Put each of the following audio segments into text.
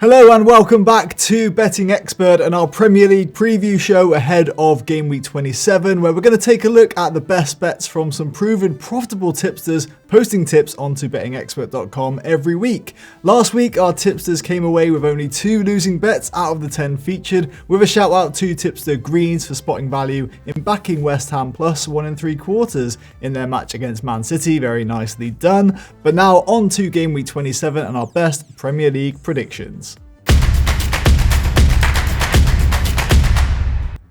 Hello and welcome back to Betting Expert and our Premier League preview show ahead of Game Week 27, where we're going to take a look at the best bets from some proven profitable tipsters posting tips onto bettingexpert.com every week. Last week, our tipsters came away with only 2 losing bets out of the 10 featured, with a shout out to tipster Greens for spotting value in backing West Ham plus 1 3/4 in their match against Man City. Very nicely done. But now on to Game Week 27 and our best Premier League predictions.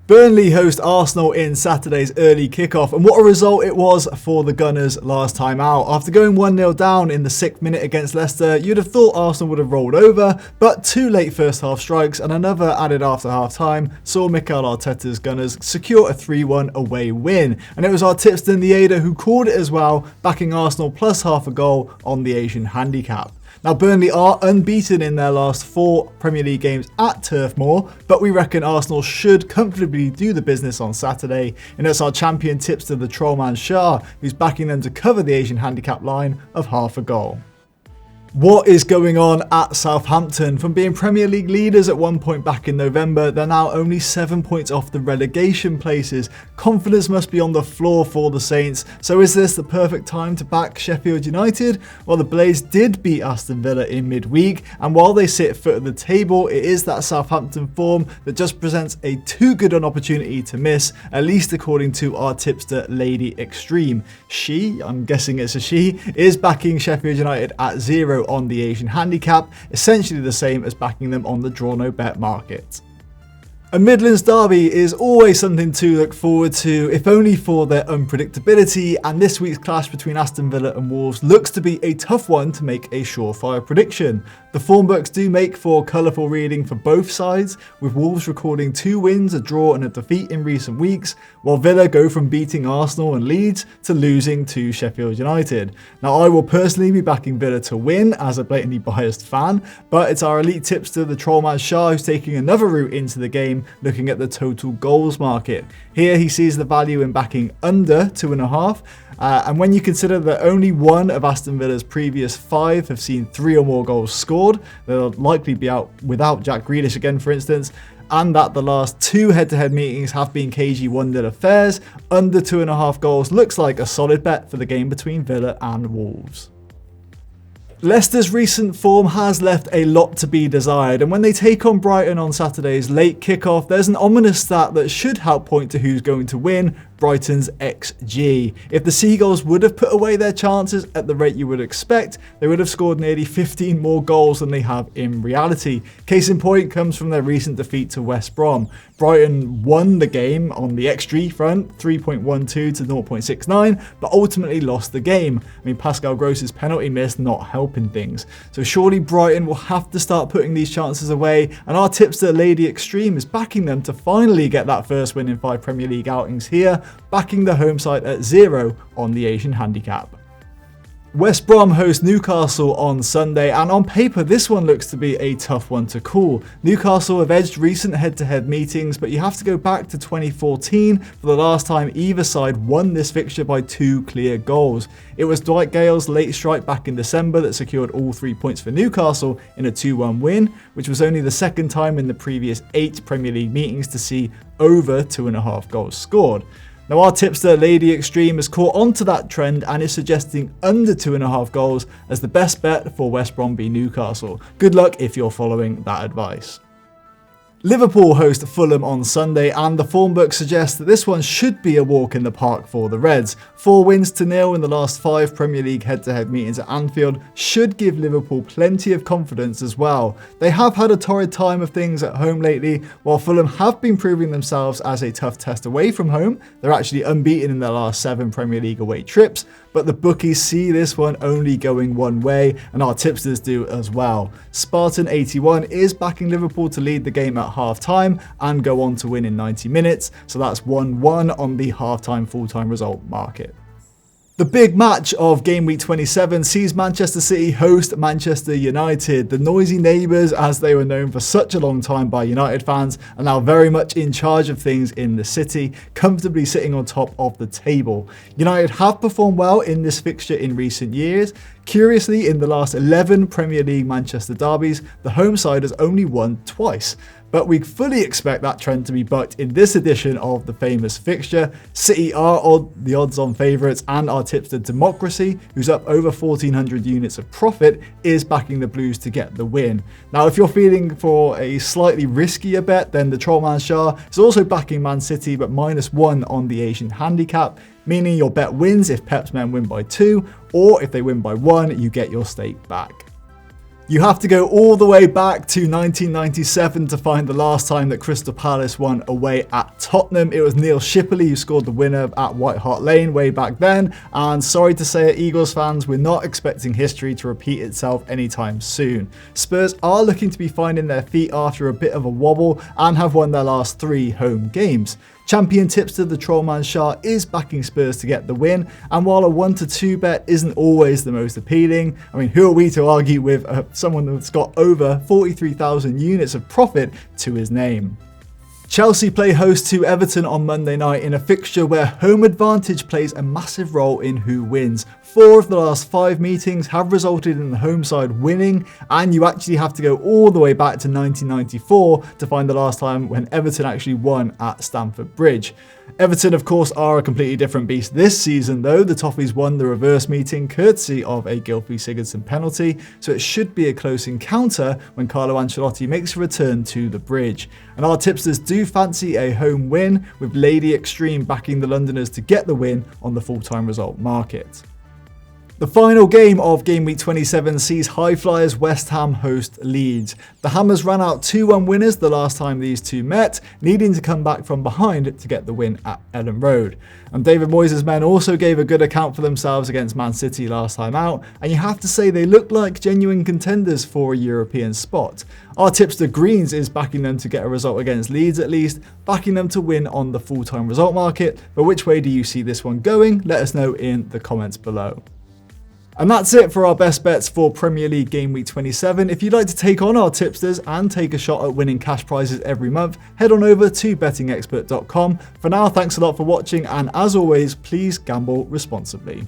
Burnley host Arsenal in Saturday's early kickoff, and what a result it was for the Gunners last time out. After going 1-0 down in the 6th minute against Leicester, you'd have thought Arsenal would have rolled over, but 2 late first half strikes and another added after half time saw Mikel Arteta's Gunners secure a 3-1 away win. And it was our tipster Nieda who called it as well, backing Arsenal plus half a goal on the Asian handicap. Now, Burnley are unbeaten in their last 4 Premier League games at Turf Moor, but we reckon Arsenal should comfortably do the business on Saturday. And it's our champion tipster, the Trollman Shah, who's backing them to cover the Asian handicap line of half a goal. What is going on at Southampton? From being Premier League leaders at one point back in November, they're now only 7 points off the relegation places. Confidence must be on the floor for the Saints. So is this the perfect time to back Sheffield United? Well, the Blades did beat Aston Villa in midweek, and while they sit foot at the table, it is that Southampton form that just presents a too good an opportunity to miss, at least according to our tipster Lady Extreme. She, I'm guessing it's a she, is backing Sheffield United at 0 on the Asian handicap, essentially the same as backing them on the draw no bet market. A Midlands derby is always something to look forward to, if only for their unpredictability, and this week's clash between Aston Villa and Wolves looks to be a tough one to make a surefire prediction. The form books do make for colourful reading for both sides, with Wolves recording 2 wins, a draw and a defeat in recent weeks, while Villa go from beating Arsenal and Leeds to losing to Sheffield United. Now, I will personally be backing Villa to win as a blatantly biased fan, but it's our elite tipster, the Trollman Shah, who's taking another route into the game, looking at the total goals market. Here he sees the value in backing under 2.5, and when you consider that only one of Aston Villa's previous 5 have seen 3 or more goals scored, they'll likely be out without Jack Grealish again, for instance, and that the last 2 head-to-head meetings have been cagey 1-0 affairs, under 2.5 goals looks like a solid bet for the game between Villa and Wolves. Leicester's recent form has left a lot to be desired, and when they take on Brighton on Saturday's late kickoff, there's an ominous stat that should help point to who's going to win: Brighton's XG. If the Seagulls would have put away their chances at the rate you would expect, they would have scored nearly 15 more goals than they have in reality. Case in point comes from their recent defeat to West Brom. Brighton won the game on the XG front, 3.12 to 0.69, but ultimately lost the game. I mean, Pascal Gross's penalty miss not helping things. So surely Brighton will have to start putting these chances away, and our tipster Lady Extreme is backing them to finally get that first win in 5 Premier League outings here, backing the home side at 0 on the Asian handicap. West Brom host Newcastle on Sunday, and on paper this one looks to be a tough one to call. Newcastle have edged recent head-to-head meetings, but you have to go back to 2014 for the last time either side won this fixture by 2 clear goals. It was Dwight Gale's late strike back in December that secured all 3 points for Newcastle in a 2-1 win, which was only the second time in the previous 8 Premier League meetings to see over 2.5 goals scored. Now, our tipster Lady Extreme has caught onto that trend and is suggesting under 2.5 goals as the best bet for West Brom v Newcastle. Good luck if you're following that advice. Liverpool host Fulham on Sunday, and the form book suggests that this one should be a walk in the park for the Reds. 4 wins to 0 in the last 5 Premier League head-to-head meetings at Anfield should give Liverpool plenty of confidence as well. They have had a torrid time of things at home lately, while Fulham have been proving themselves as a tough test away from home. They're actually unbeaten in their last 7 Premier League away trips, but the bookies see this one only going one way, and our tipsters do as well. Spartan81 is backing Liverpool to lead the game at half-time and go on to win in 90 minutes, so that's 1-1 on the half-time full-time result market. The big match of Game Week 27 sees Manchester City host Manchester United. The noisy neighbours, as they were known for such a long time by United fans, are now very much in charge of things in the city, comfortably sitting on top of the table. United have performed well in this fixture in recent years, Curiously, in the last 11 Premier League Manchester derbies, the home side has only won twice. But we fully expect that trend to be bucked in this edition of the famous fixture. City are the odds-on favourites, and our tipster Democracy, who's up over 1,400 units of profit, is backing the Blues to get the win. Now, if you're feeling for a slightly riskier bet, then the Trollman Shah is also backing Man City, but -1 on the Asian handicap, meaning your bet wins if Pep's men win by 2, or if they win by 1, you get your stake back. You have to go all the way back to 1997 to find the last time that Crystal Palace won away at Tottenham. It was Neil Shipperley who scored the winner at White Hart Lane way back then. And sorry to say it, Eagles fans, we're not expecting history to repeat itself anytime soon. Spurs are looking to be finding their feet after a bit of a wobble and have won their last 3 home games. Champion tipster the Trollman Shah is backing Spurs to get the win, and while a 1-2 bet isn't always the most appealing, I mean, who are we to argue with someone that's got over 43,000 units of profit to his name? Chelsea play host to Everton on Monday night in a fixture where home advantage plays a massive role in who wins. 4 of the last 5 meetings have resulted in the home side winning, and you actually have to go all the way back to 1994 to find the last time when Everton actually won at Stamford Bridge. Everton, of course, are a completely different beast this season, though. The Toffees won the reverse meeting courtesy of a Gylfi-Sigurdsson penalty, so it should be a close encounter when Carlo Ancelotti makes a return to the Bridge. And our tipsters do fancy a home win, with Lady Extreme backing the Londoners to get the win on the full-time result market. The final game of Game Week 27 sees High Flyers West Ham host Leeds. The Hammers ran out 2-1 winners the last time these two met, needing to come back from behind to get the win at Ellen Road. And David Moyes' men also gave a good account for themselves against Man City last time out, and you have to say they look like genuine contenders for a European spot. Our tipster Greens is backing them to get a result against Leeds at least, backing them to win on the full-time result market. But which way do you see this one going? Let us know in the comments below. And that's it for our best bets for Premier League Game Week 27. If you'd like to take on our tipsters and take a shot at winning cash prizes every month, head on over to bettingexpert.com. For now, thanks a lot for watching, and as always, please gamble responsibly.